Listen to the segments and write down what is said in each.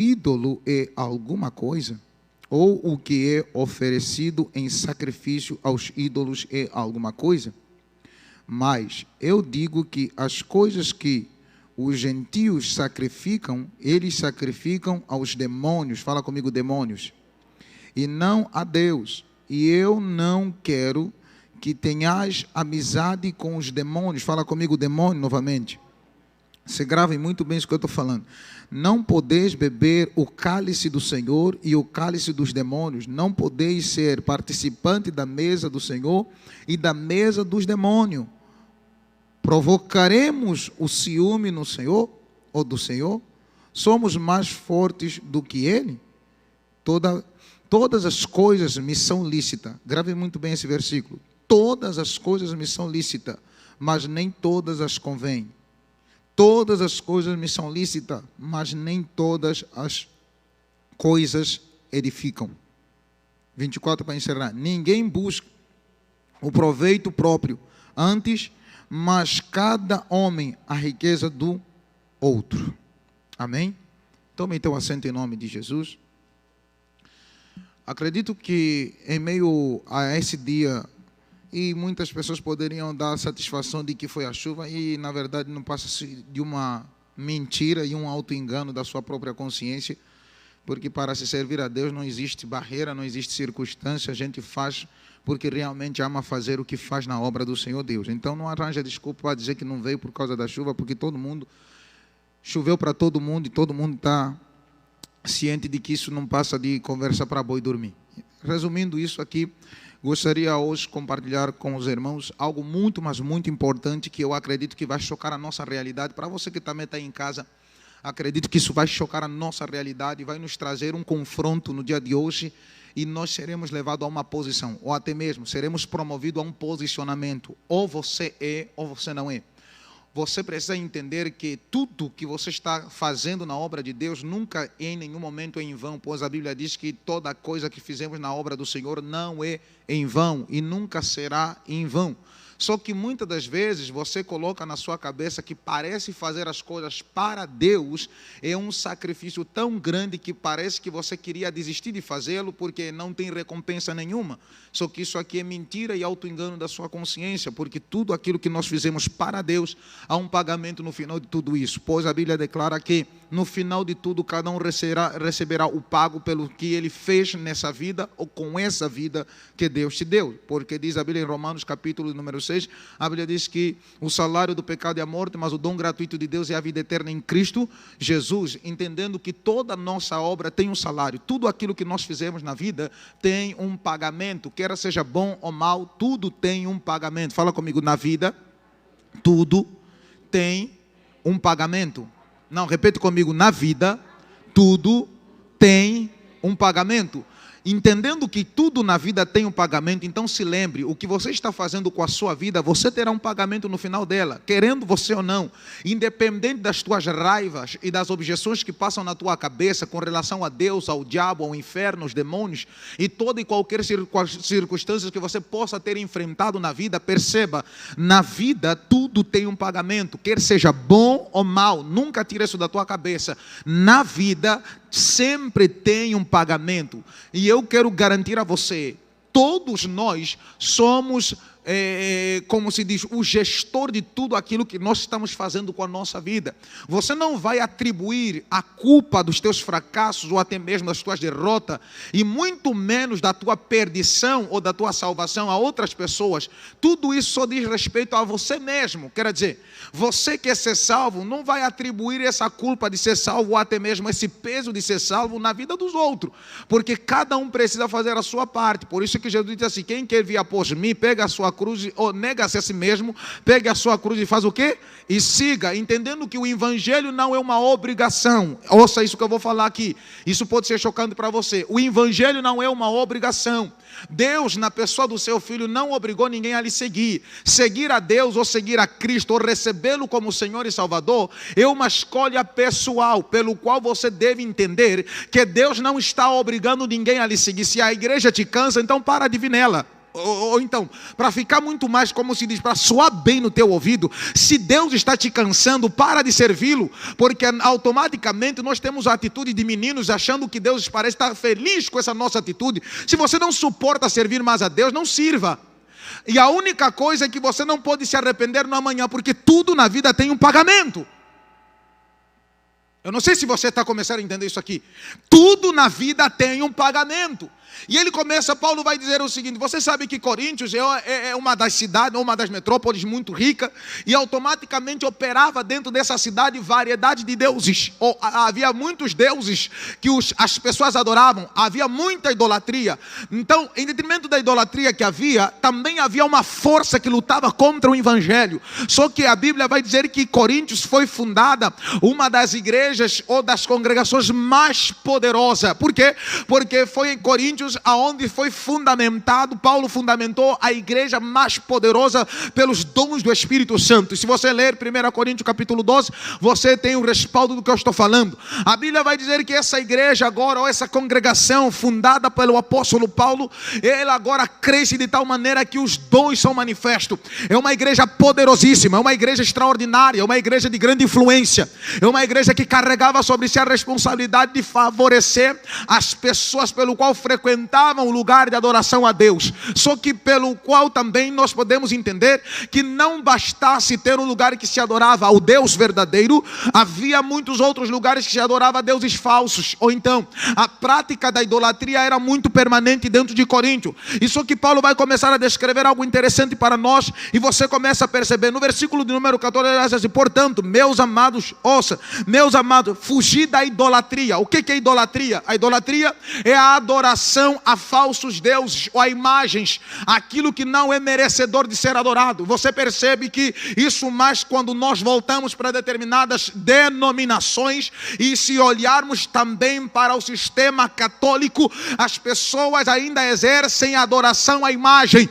ídolo é alguma coisa? Ou o que é oferecido em sacrifício aos ídolos é alguma coisa? Mas eu digo que as coisas que os gentios sacrificam, eles sacrificam aos demônios, fala comigo, demônios, e não a Deus. E eu não quero que tenhas amizade com os demônios, fala comigo, demônio, novamente. Você gravem muito bem isso que eu estou falando. Não podeis beber o cálice do Senhor e o cálice dos demônios. Não podeis ser participante da mesa do Senhor e da mesa dos demônios. Provocaremos o ciúme no Senhor ou do Senhor? Somos mais fortes do que Ele? Todas as coisas me são lícitas. Grave muito bem esse versículo. Todas as coisas me são lícitas, mas nem todas as convêm. Todas as coisas me são lícitas, mas nem todas as coisas edificam. 24 para encerrar. Ninguém busca o proveito próprio, antes, mas cada homem a riqueza do outro. Amém? Tome então assento em nome de Jesus. Acredito que em meio a esse dia, e muitas pessoas poderiam dar a satisfação de que foi a chuva, e na verdade não passa de uma mentira e um auto-engano da sua própria consciência, porque para se servir a Deus não existe barreira, não existe circunstância, a gente faz porque realmente ama fazer o que faz na obra do Senhor Deus. Então não arranja desculpa para dizer que não veio por causa da chuva, porque todo mundo, choveu para todo mundo e todo mundo está ciente de que isso não passa de conversa para boi dormir. Resumindo isso aqui, gostaria hoje de compartilhar com os irmãos algo muito, mas muito importante, que eu acredito que vai chocar a nossa realidade. Para você que também está em casa, acredito que isso vai chocar a nossa realidade e vai nos trazer um confronto no dia de hoje, e nós seremos levados a uma posição, ou até mesmo seremos promovidos a um posicionamento. Ou você é, ou você não é. Você precisa entender que tudo que você está fazendo na obra de Deus nunca em nenhum momento é em vão, pois a Bíblia diz que toda coisa que fizemos na obra do Senhor não é em vão e nunca será em vão. Só que muitas das vezes você coloca na sua cabeça que parece fazer as coisas para Deus é um sacrifício tão grande que parece que você queria desistir de fazê-lo porque não tem recompensa nenhuma. Só que isso aqui é mentira e auto-engano da sua consciência, porque tudo aquilo que nós fizemos para Deus, há um pagamento no final de tudo isso. Pois a Bíblia declara que no final de tudo cada um receberá o pago pelo que ele fez nessa vida ou com essa vida que Deus te deu. Porque diz a Bíblia em Romanos capítulo número 6, a Bíblia diz que o salário do pecado é a morte, mas o dom gratuito de Deus é a vida eterna em Cristo Jesus, entendendo que toda nossa obra tem um salário, tudo aquilo que nós fizemos na vida tem um pagamento, quer seja bom ou mal, tudo tem um pagamento. Fala comigo, na vida, tudo tem um pagamento. Não, repete comigo, na vida, tudo tem um pagamento. Entendendo que tudo na vida tem um pagamento, então se lembre, o que você está fazendo com a sua vida, você terá um pagamento no final dela, querendo você ou não, independente das tuas raivas e das objeções que passam na tua cabeça com relação a Deus, ao diabo, ao inferno, aos demônios e toda e qualquer circunstância que você possa ter enfrentado na vida, perceba, na vida tudo tem um pagamento, quer seja bom ou mal, nunca tira isso da tua cabeça, na vida sempre tem um pagamento. E eu quero garantir a você, todos nós somos, como se diz, o gestor de tudo aquilo que nós estamos fazendo com a nossa vida. Você não vai atribuir a culpa dos teus fracassos ou até mesmo das tuas derrotas e muito menos da tua perdição ou da tua salvação a outras pessoas. Tudo isso só diz respeito a você mesmo. Quer dizer, você que é ser salvo não vai atribuir essa culpa de ser salvo ou até mesmo esse peso de ser salvo na vida dos outros, porque cada um precisa fazer a sua parte. Por isso que Jesus disse assim, quem quer vir após mim, pega a sua cruz, ou nega-se a si mesmo, pegue a sua cruz e faz o quê? E siga, entendendo que o evangelho não é uma obrigação. Ouça isso que eu vou falar aqui, isso pode ser chocante para você. O evangelho não é uma obrigação. Deus, na pessoa do seu Filho, não obrigou ninguém a lhe seguir. Seguir a Deus ou seguir a Cristo ou recebê-lo como Senhor e Salvador é uma escolha pessoal, pelo qual você deve entender que Deus não está obrigando ninguém a lhe seguir. Se a igreja te cansa, então para de vir nela. ou então, para ficar muito mais, como se diz, para soar bem no teu ouvido, se Deus está te cansando, para de servi-lo, porque automaticamente nós temos a atitude de meninos achando que Deus parece estar feliz com essa nossa atitude. Se você não suporta servir mais a Deus, não sirva. E a única coisa é que você não pode se arrepender no amanhã, porque tudo na vida tem um pagamento. Eu não sei se você está começando a entender isso aqui. Tudo na vida tem um pagamento. E ele começa, Paulo vai dizer o seguinte: você sabe que Coríntios é uma das cidades, uma das metrópoles muito rica, e automaticamente operava dentro dessa cidade variedade de deuses. Havia muitos deuses que as pessoas adoravam, havia muita idolatria. Então, em detrimento da idolatria que havia, também havia uma força que lutava contra o evangelho. Só que a Bíblia vai dizer que Coríntios foi fundada uma das igrejas ou das congregações mais poderosas. Por quê? Porque foi em Coríntios aonde foi fundamentado, Paulo fundamentou a igreja mais poderosa pelos dons do Espírito Santo. E se você ler 1 Coríntios capítulo 12, você tem o respaldo do que eu estou falando. A Bíblia vai dizer que essa igreja agora, ou essa congregação fundada pelo apóstolo Paulo, ela agora cresce de tal maneira que os dons são manifestos. É uma igreja poderosíssima, é uma igreja extraordinária, é uma igreja de grande influência, é uma igreja que carregava sobre si a responsabilidade de favorecer as pessoas pelo qual frequentavam o lugar de adoração a Deus. Só que pelo qual também nós podemos entender que não bastasse ter um lugar que se adorava ao Deus verdadeiro, havia muitos outros lugares que se adorava a deuses falsos. Ou então, a prática da idolatria era muito permanente dentro de Coríntio. Isso que Paulo vai começar a descrever algo interessante para nós, e você começa a perceber no versículo de número 14, ele diz assim: portanto, meus amados, fugi da idolatria. O que é idolatria? A idolatria é a adoração a falsos deuses ou a imagens, aquilo que não é merecedor de ser adorado. Você percebe que isso mais quando nós voltamos para determinadas denominações, e se olharmos também para o sistema católico, as pessoas ainda exercem adoração à imagem,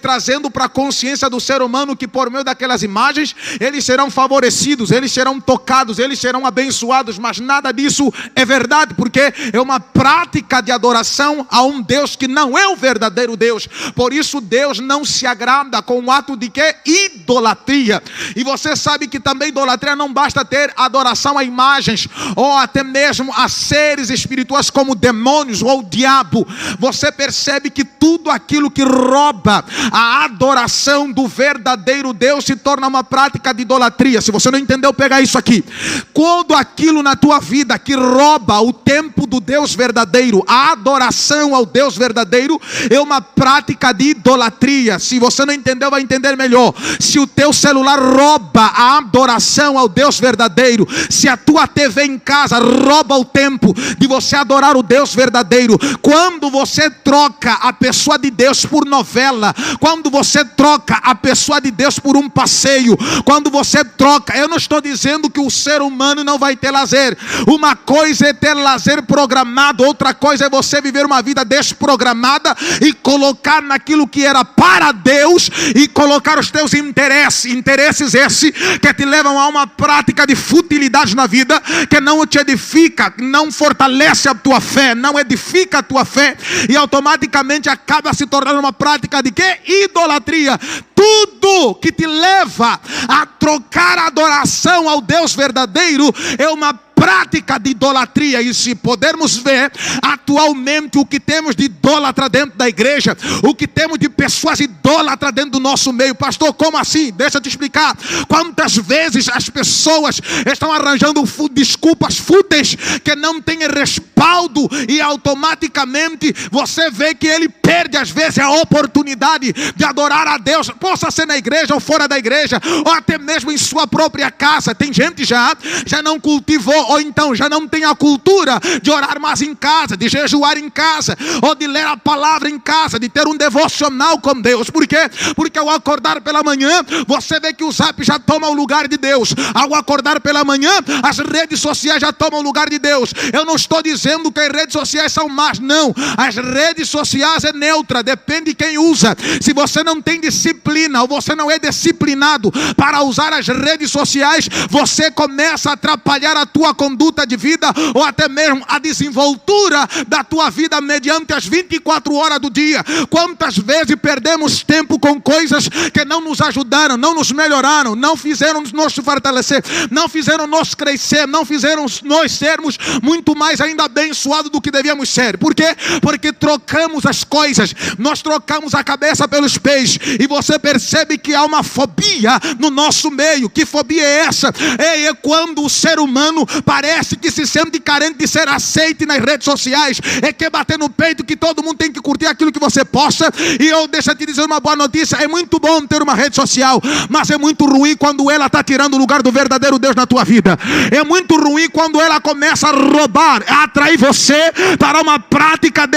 trazendo para a consciência do ser humano que por meio daquelas imagens eles serão favorecidos, eles serão tocados, eles serão abençoados, mas nada disso é verdade, porque é uma prática de adoração a um Deus que não é o verdadeiro Deus. Por isso Deus não se agrada com o ato de que? Idolatria. E você sabe que também idolatria não basta ter adoração a imagens, ou até mesmo a seres espirituais como demônios ou o diabo. Você percebe que tudo aquilo que rouba a adoração do verdadeiro Deus se torna uma prática de idolatria. Se você não entendeu, pega isso aqui. Quando aquilo na tua vida que rouba o tempo do Deus verdadeiro, a adoração ao Deus verdadeiro, é uma prática de idolatria. Se você não entendeu, vai entender melhor. Se o teu celular rouba a adoração ao Deus verdadeiro, se a tua TV em casa rouba o tempo de você adorar o Deus verdadeiro, quando você troca a pessoa de Deus por novela, quando você troca a pessoa de Deus por um passeio, quando você troca, eu não estou dizendo que o ser humano não vai ter lazer. Uma coisa é ter lazer programado, outra coisa é você viver uma vida desprogramada e colocar naquilo que era para Deus e colocar os teus interesses esses que te levam a uma prática de futilidade na vida, que não te edifica, não fortalece a tua fé, não edifica a tua fé, e automaticamente acaba se tornando uma prática de que? Idolatria. Tudo que te leva a trocar a adoração ao Deus verdadeiro é uma prática de idolatria. E se pudermos ver atualmente o que temos de idólatra dentro da igreja, o que temos de pessoas idólatras dentro do nosso meio. Pastor, como assim? Deixa eu te explicar. Quantas vezes as pessoas estão arranjando desculpas fúteis que não têm respaldo, e automaticamente você vê que ele perde às vezes a oportunidade de adorar a Deus, possa ser na igreja ou fora da igreja, ou até mesmo em sua própria casa. Tem gente já não cultivou, ou então já não tem a cultura de orar mais em casa, de jejuar em casa, ou de ler a palavra em casa, de ter um devocional com Deus. Por quê? Porque ao acordar pela manhã, você vê que o Zap já toma o lugar de Deus. Ao acordar pela manhã, as redes sociais já tomam o lugar de Deus. Eu não estou dizendo dizendo que as redes sociais são más. Não, as redes sociais é neutra, depende de quem usa. Se você não tem disciplina, ou você não é disciplinado para usar as redes sociais, você começa a atrapalhar a tua conduta de vida, ou até mesmo a desenvoltura da tua vida mediante as 24 horas do dia. Quantas vezes perdemos tempo com coisas que não nos ajudaram, não nos melhoraram, não fizeram nos fortalecer, não fizeram nos crescer, não fizeram nós sermos muito mais ainda abençoados do que devíamos ser. Por quê? Porque trocamos as coisas, nós trocamos a cabeça pelos pés, e você percebe que há uma fobia no nosso meio. Que fobia é essa? É quando o ser humano parece que se sente carente de ser aceito nas redes sociais, quer bater no peito que todo mundo tem que curtir aquilo que você posta. E eu deixo te dizer uma boa notícia: é muito bom ter uma rede social, mas é muito ruim quando ela está tirando o lugar do verdadeiro Deus na tua vida. É muito ruim quando ela começa a roubar, a atrair você para uma prática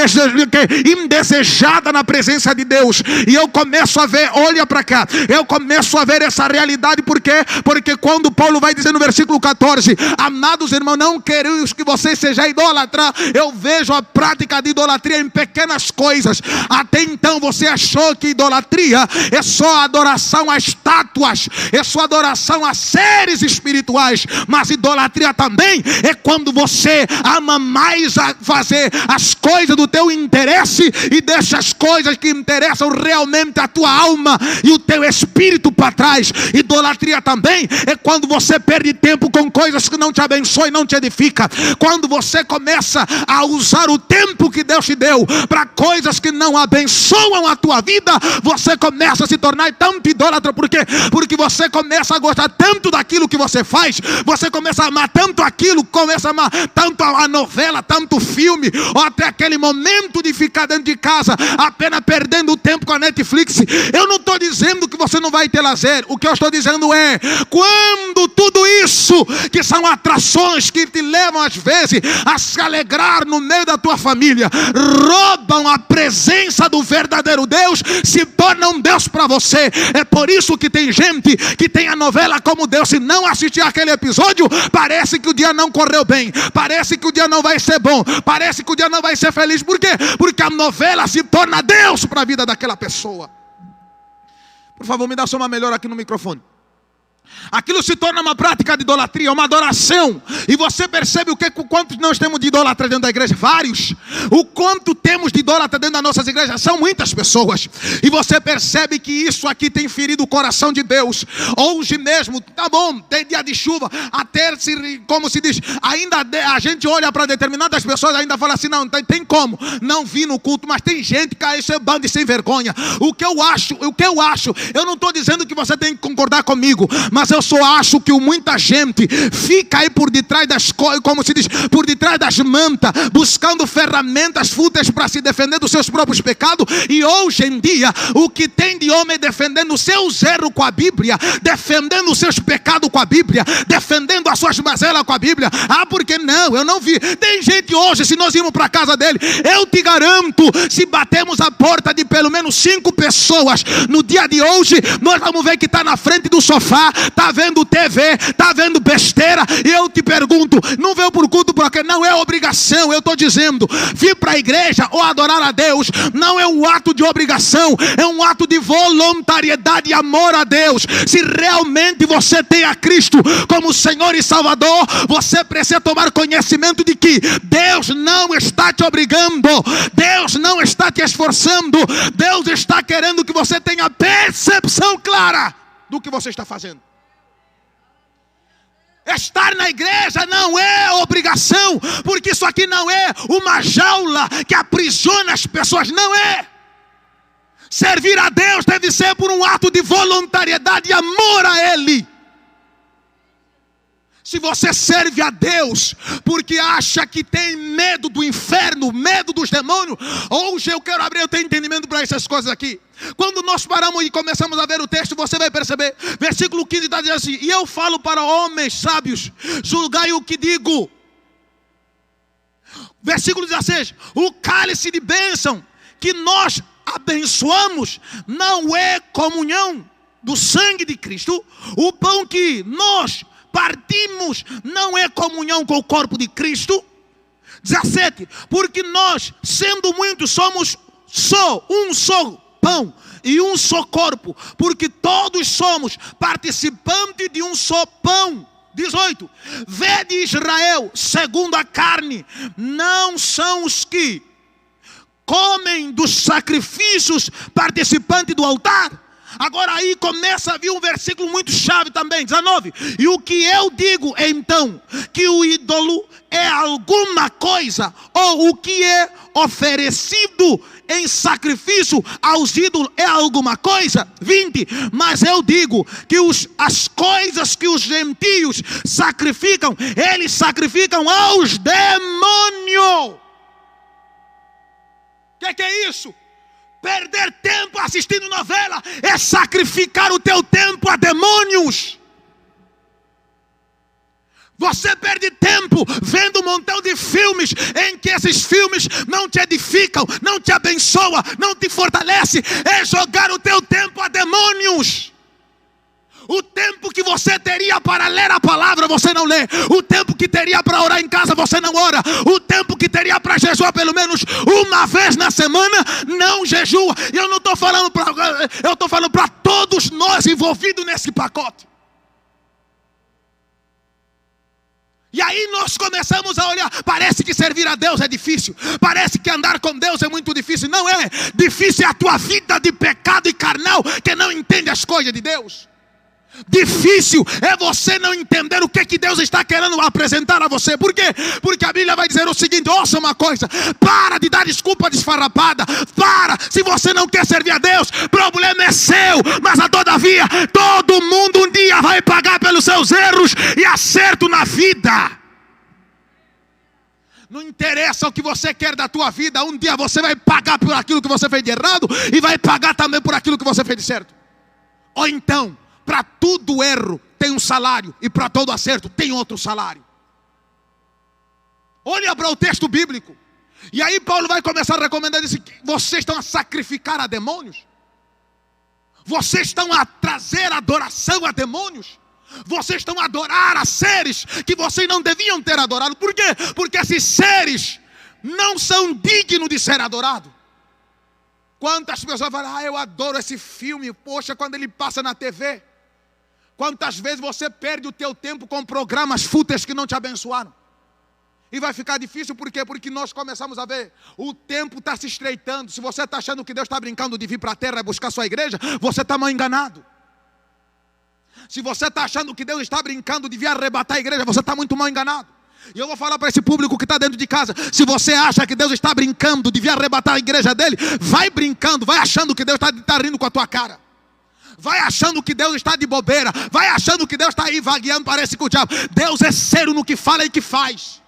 indesejada na presença de Deus. E eu começo a ver, olha para cá, eu começo a ver essa realidade. Por quê? Porque quando Paulo vai dizer no versículo 14: amados irmãos, não quereis que vocês sejam idólatras, eu vejo a prática de idolatria em pequenas coisas. Até então você achou que idolatria é só adoração a estátuas, é só adoração a seres espirituais, mas idolatria também é quando você ama mais a fazer as coisas do teu interesse e deixa as coisas que interessam realmente a tua alma e o teu espírito para trás. Idolatria também é quando você perde tempo com coisas que não te abençoam e não te edificam. Quando você começa a usar o tempo que Deus te deu para coisas que não abençoam a tua vida, você começa a se tornar tanto idólatra. Por quê? Porque você começa a gostar tanto daquilo que você faz, você começa a amar tanto aquilo, começa a amar tanto a novela, tanto o filme, ou até aquele momento de ficar dentro de casa apenas perdendo o tempo com a Netflix. Eu não estou dizendo que você não vai ter lazer. O que eu estou dizendo é, quando tudo isso, que são atrações que te levam às vezes a se alegrar no meio da tua família, roubam a presença do verdadeiro Deus, se torna um Deus para você. É por isso que tem gente que tem a novela como Deus. Se não assistir aquele episódio, parece que o dia não correu bem, parece que o dia não vai ser bom, parece que o dia não vai ser feliz. Por quê? Porque a novela se torna Deus para a vida daquela pessoa. Por favor, me dá só uma melhor aqui no microfone. Aquilo se torna uma prática de idolatria, uma adoração. E você percebe o quanto nós temos de idólatra dentro da igreja? Vários. O quanto temos de idólatra dentro das nossas igrejas? São muitas pessoas. E você percebe que isso aqui tem ferido o coração de Deus. Hoje mesmo, tá bom, tem dia de chuva, até como se diz, ainda a gente olha para determinadas pessoas, ainda fala assim: não, tem como não vir no culto. Mas tem gente que isso é bando de sem vergonha. O que eu acho, eu não estou dizendo que você tem que concordar comigo, mas eu só acho que muita gente fica aí por detrás das coisas, como se diz, por detrás das mantas, buscando ferramentas fúteis para se defender dos seus próprios pecados. E hoje em dia, o que tem de homem defendendo os seus erros com a Bíblia, defendendo os seus pecados com a Bíblia, defendendo as suas mazelas com a Bíblia. Ah, porque não? Eu não vi. Tem gente hoje, se nós irmos para a casa dele, eu te garanto, se batemos a porta de pelo menos 5 pessoas no dia de hoje, nós vamos ver que está na frente do sofá, está vendo TV, está vendo besteira. E eu te pergunto, não veio por culto porque não é obrigação. Eu estou dizendo, vir para a igreja ou adorar a Deus não é um ato de obrigação, é um ato de voluntariedade e amor a Deus. Se realmente você tem a Cristo como Senhor e Salvador, você precisa tomar conhecimento de que Deus não está te obrigando, Deus não está te esforçando, Deus está querendo que você tenha percepção clara do que você está fazendo. Estar na igreja não é obrigação, porque isso aqui não é uma jaula que aprisiona as pessoas, não é. Servir a Deus deve ser por um ato de voluntariedade e amor a Ele. Se você serve a Deus porque acha que tem medo do inferno, medo dos demônios, hoje eu quero abrir o teu entendimento para essas coisas aqui. Quando nós paramos e começamos a ver o texto, você vai perceber, versículo 15 está dizendo assim: e eu falo para homens sábios, julgai o que digo. Versículo 16: o cálice de bênção que nós abençoamos não é comunhão do sangue de Cristo. O pão que nós partimos não é comunhão com o corpo de Cristo. 17. Porque nós, sendo muitos, somos um só pão e um só corpo, porque todos somos participantes de um só pão. 18. Vede Israel, segundo a carne, não são os que comem dos sacrifícios participantes do altar. Agora aí começa a vir um versículo muito chave também, 19. E o que eu digo então, que o ídolo é alguma coisa, ou o que é oferecido em sacrifício aos ídolos é alguma coisa. 20. Mas eu digo que as coisas que os gentios sacrificam, eles sacrificam aos demônios. O que é isso? Perder tempo assistindo novela é sacrificar o teu tempo a demônios. Você perde tempo vendo um montão de filmes em que esses filmes não te edificam, não te abençoam, não te fortalecem. É jogar o teu tempo a demônios. O tempo que você teria para ler a palavra, você não lê. O tempo que teria para orar em casa, você não ora. O tempo que teria para jejuar pelo menos uma vez na semana, não jejua. E eu não estou falando para... eu estou falando para todos nós envolvidos nesse pacote. E aí nós começamos a olhar, parece que servir a Deus é difícil, parece que andar com Deus é muito difícil. Não é, difícil é a tua vida de pecado e carnal, que não entende as coisas de Deus. Difícil é você não entender o que Deus está querendo apresentar a você. Por quê? Porque a Bíblia vai dizer o seguinte: ouça uma coisa, para de dar desculpa desfarrapada. Para, se você não quer servir a Deus, problema é seu. Mas todavia, todo mundo um dia vai pagar pelos seus erros e acerto na vida. Não interessa o que você quer da tua vida, um dia você vai pagar por aquilo que você fez de errado e vai pagar também por aquilo que você fez de certo. Ou então, para todo erro tem um salário, e para todo acerto tem outro salário. Olha para o texto bíblico. E aí Paulo vai começar a recomendar isso: vocês estão a sacrificar a demônios? Vocês estão a trazer adoração a demônios? Vocês estão a adorar a seres que vocês não deviam ter adorado? Por quê? Porque esses seres não são dignos de ser adorados. Quantas pessoas falam: eu adoro esse filme, poxa, quando ele passa na TV. Quantas vezes você perde o teu tempo com programas fúteis que não te abençoaram? E vai ficar difícil, por quê? Porque nós começamos a ver, o tempo está se estreitando. Se você está achando que Deus está brincando de vir para a terra e buscar sua igreja, você está mal enganado. Se você está achando que Deus está brincando de vir arrebatar a igreja, você está muito mal enganado. E eu vou falar para esse público que está dentro de casa: se você acha que Deus está brincando de vir arrebatar a igreja dele, vai brincando, vai achando que Deus está rindo com a tua cara. Vai achando que Deus está de bobeira. Vai achando que Deus está aí vagueando, parece com o diabo. Deus é sério no que fala e que faz.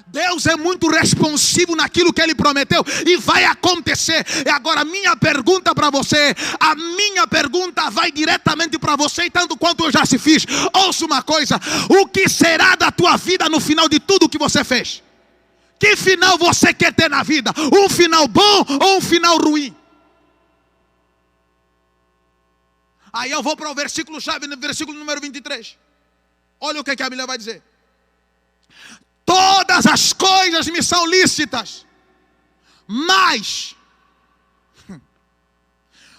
Deus é muito responsivo naquilo que Ele prometeu, e vai acontecer. E agora minha pergunta para você, a minha pergunta vai diretamente para você, e tanto quanto eu já se fiz. Ouça uma coisa: o que será da tua vida no final de tudo que você fez? Que final você quer ter na vida? Um final bom ou um final ruim? Aí eu vou para o versículo chave, no versículo número 23. Olha o que a Bíblia vai dizer: todas as coisas me são lícitas, mas...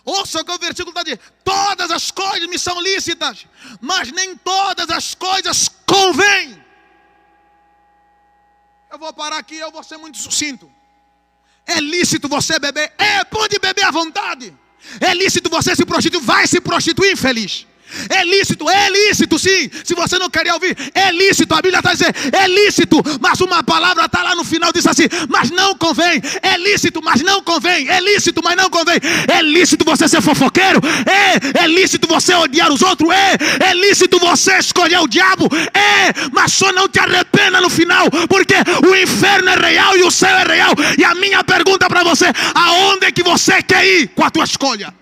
ouça o que o versículo está dizendo: todas as coisas me são lícitas, mas nem todas as coisas convêm. Eu vou parar aqui, eu vou ser muito sucinto. É lícito você beber? Pode beber à vontade. É lícito você se prostituir? Vai se prostituir, infeliz. É lícito sim. Se você não queria ouvir, é lícito. A Bíblia está dizendo, é lícito. Mas uma palavra está lá no final, diz assim: mas não convém. É lícito, mas não convém. É lícito, mas não convém. É lícito você ser fofoqueiro? É lícito você odiar os outros? É lícito você escolher o diabo? Mas só não te arrependa no final, porque o inferno é real e o céu é real. E a minha pergunta para você: aonde é que você quer ir com a tua escolha?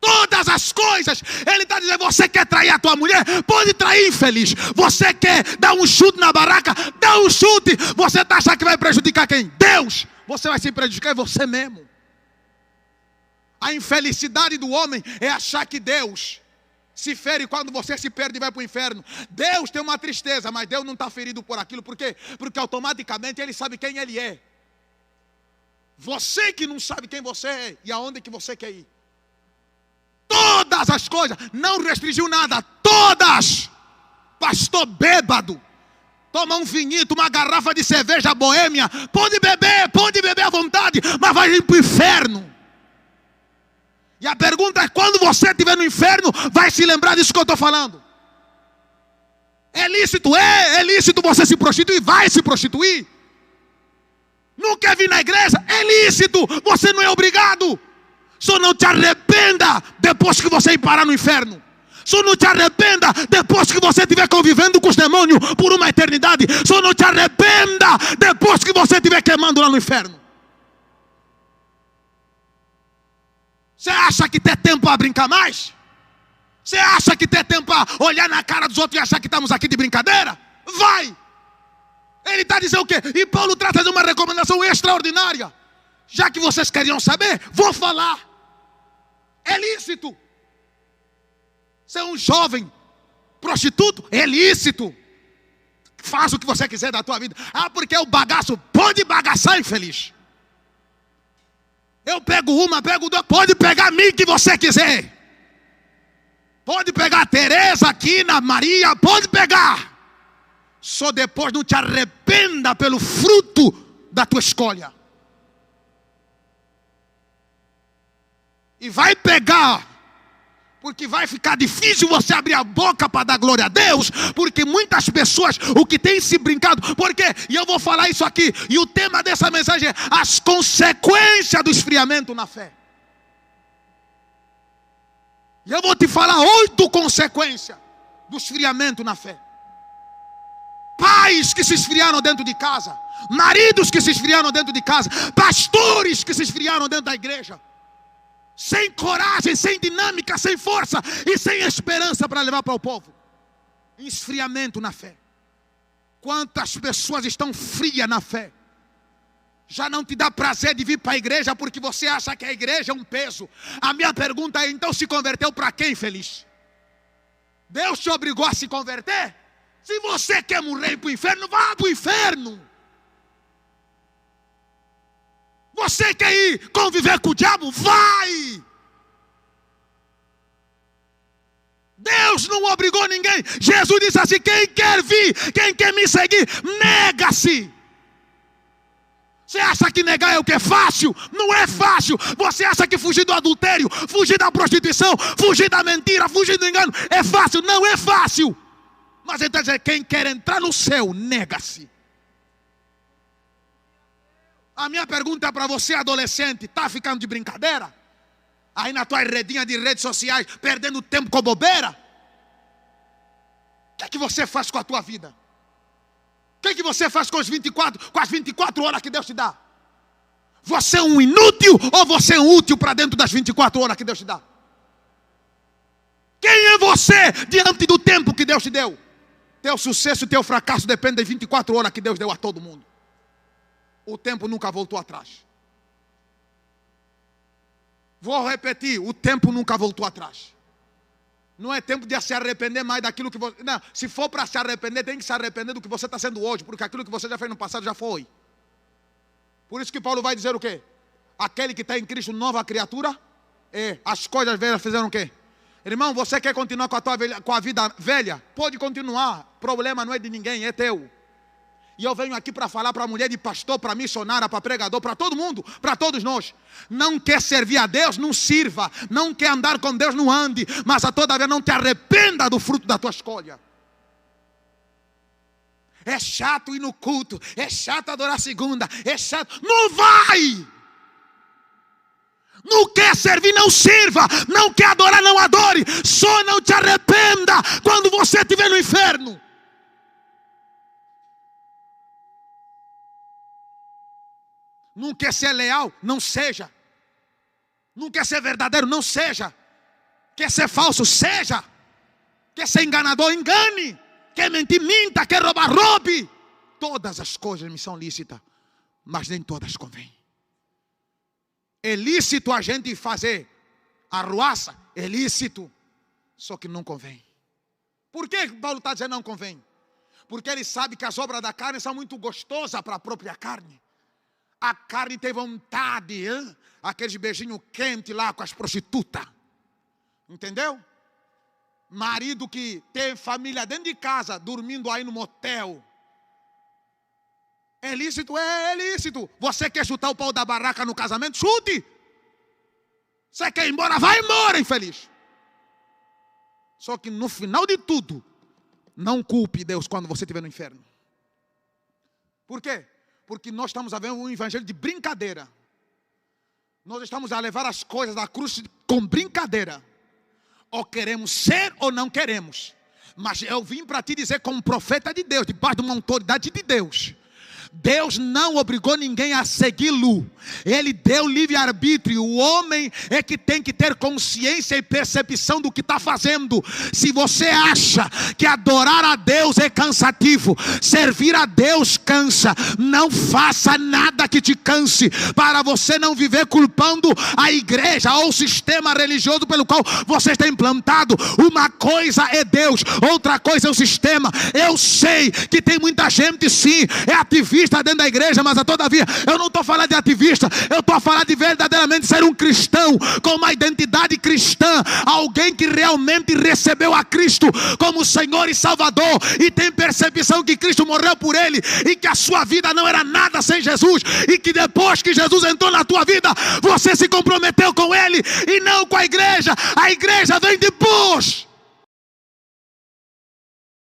Todas as coisas, ele está dizendo: você quer trair a tua mulher? Pode trair, infeliz. Você quer dar um chute na barraca? Dá um chute. Você está achando que vai prejudicar quem? Deus. Você vai se prejudicar você mesmo. A infelicidade do homem é achar que Deus se fere quando você se perde e vai para o inferno. Deus tem uma tristeza, mas Deus não está ferido por aquilo. Por quê? Porque automaticamente Ele sabe quem Ele é. Você que não sabe quem você é e aonde que você quer ir. Todas as coisas, não restringiu nada, todas. Pastor bêbado, toma um vinhito, uma garrafa de cerveja boêmia, pode beber à vontade, mas vai ir para o inferno. E a pergunta é, quando você estiver no inferno, vai se lembrar disso que eu estou falando. É lícito você se prostituir, vai se prostituir. Não quer vir na igreja? É lícito, você não é obrigado. Só não te arrependa depois que você ir parar no inferno. Só não te arrependa depois que você estiver convivendo com os demônios por uma eternidade. Só não te arrependa depois que você estiver queimando lá no inferno. Você acha que tem tempo para brincar mais? Você acha que tem tempo para olhar na cara dos outros e achar que estamos aqui de brincadeira? Vai! Ele está dizendo o quê? E Paulo trata de uma recomendação extraordinária. Já que vocês queriam saber, vou falar. É lícito. Você é um jovem prostituto? É lícito. Faz o que você quiser da tua vida. Ah, porque o bagaço pode bagaçar, infeliz. Eu pego uma, pego duas, pode pegar mim que você quiser. Pode pegar a Tereza, aqui na Maria, pode pegar. Só depois não te arrependa pelo fruto da tua escolha. E vai pegar, porque vai ficar difícil você abrir a boca para dar glória a Deus, porque muitas pessoas, o que tem se brincado, porque, e eu vou falar isso aqui, e o tema dessa mensagem é as consequências do esfriamento na fé. E eu vou te falar 8 consequências do esfriamento na fé. Pais que se esfriaram dentro de casa, maridos que se esfriaram dentro de casa, pastores que se esfriaram dentro da igreja, sem coragem, sem dinâmica, sem força e sem esperança para levar para o povo. Esfriamento na fé. Quantas pessoas estão frias na fé? Já não te dá prazer de vir para a igreja porque você acha que a igreja é um peso. A minha pergunta é, então se converteu para quem, feliz? Deus te obrigou a se converter? Se você quer morrer para o inferno, vá para o inferno. Você quer ir conviver com o diabo? Vai! Deus não obrigou ninguém. Jesus disse assim, quem quer vir, quem quer me seguir, nega-se. Você acha que negar é o que é fácil? Não é fácil. Você acha que fugir do adultério, fugir da prostituição, fugir da mentira, fugir do engano é fácil? Não é fácil. Mas então quem quer entrar no céu, nega-se. A minha pergunta é para você, adolescente, está ficando de brincadeira? Aí na tua redinha de redes sociais, perdendo tempo com bobeira? O que é que você faz com a tua vida? O que é que você faz com as 24 horas que Deus te dá? Você é um inútil ou você é um útil para dentro das 24 horas que Deus te dá? Quem é você diante do tempo que Deus te deu? Teu sucesso e teu fracasso dependem das 24 horas que Deus deu a todo mundo. O tempo nunca voltou atrás. Vou repetir, o tempo nunca voltou atrás. Não é tempo de se arrepender mais daquilo que você... Não, se for para se arrepender, tem que se arrepender do que você está sendo hoje, porque aquilo que você já fez no passado já foi. Por isso que Paulo vai dizer o quê? Aquele que está em Cristo, nova criatura, as coisas velhas fizeram o quê? Irmão, você quer continuar com a vida velha? Pode continuar, problema não é de ninguém, é teu. E eu venho aqui para falar para a mulher de pastor, para missionária, para pregador, para todo mundo, para todos nós. Não quer servir a Deus, não sirva. Não quer andar com Deus, não ande. Mas a toda vez não te arrependa do fruto da tua escolha. É chato ir no culto, é chato adorar segunda, é chato. Não vai! Não quer servir, não sirva. Não quer adorar, não adore. Só não te arrependa quando você estiver no inferno. Não quer ser leal? Não seja. Não quer ser verdadeiro? Não seja. Quer ser falso? Seja. Quer ser enganador? Engane. Quer mentir? Minta. Quer roubar? Roube. Todas as coisas me são lícitas, mas nem todas convêm. É lícito a gente fazer arruaça? É lícito. Só que não convém. Por que Paulo está dizendo não convém? Porque ele sabe que as obras da carne são muito gostosas para a própria carne. A carne tem vontade, hein? Aqueles beijinhos quentes lá com as prostitutas. Entendeu? Marido que tem família dentro de casa, dormindo aí no motel. É lícito? É lícito. Você quer chutar o pau da barraca no casamento? Chute. Você quer ir embora? Vai embora, infeliz. Só que no final de tudo, não culpe Deus quando você estiver no inferno. Por quê? Porque nós estamos a ver um evangelho de brincadeira. Nós estamos a levar as coisas da cruz com brincadeira. Ou queremos ser ou não queremos. Mas eu vim para te dizer como profeta de Deus, debaixo de uma autoridade de Deus. Deus não obrigou ninguém a segui-lo. Ele deu livre-arbítrio. O homem é que tem que ter consciência e percepção do que está fazendo. Se você acha que adorar a Deus é cansativo, servir a Deus cansa, não faça nada que te canse, para você não viver culpando a igreja ou o sistema religioso pelo qual você está implantado. Uma coisa é Deus, outra coisa é o sistema. Eu sei que tem muita gente, sim, é ativista dentro da igreja, mas todavia eu não estou falando de ativista, eu estou falando de verdadeiramente ser um cristão com uma identidade cristã, alguém que realmente recebeu a Cristo como Senhor e Salvador e tem percepção que Cristo morreu por ele e que a sua vida não era nada sem Jesus e que depois que Jesus entrou na tua vida, você se comprometeu com ele e não com a igreja vem depois.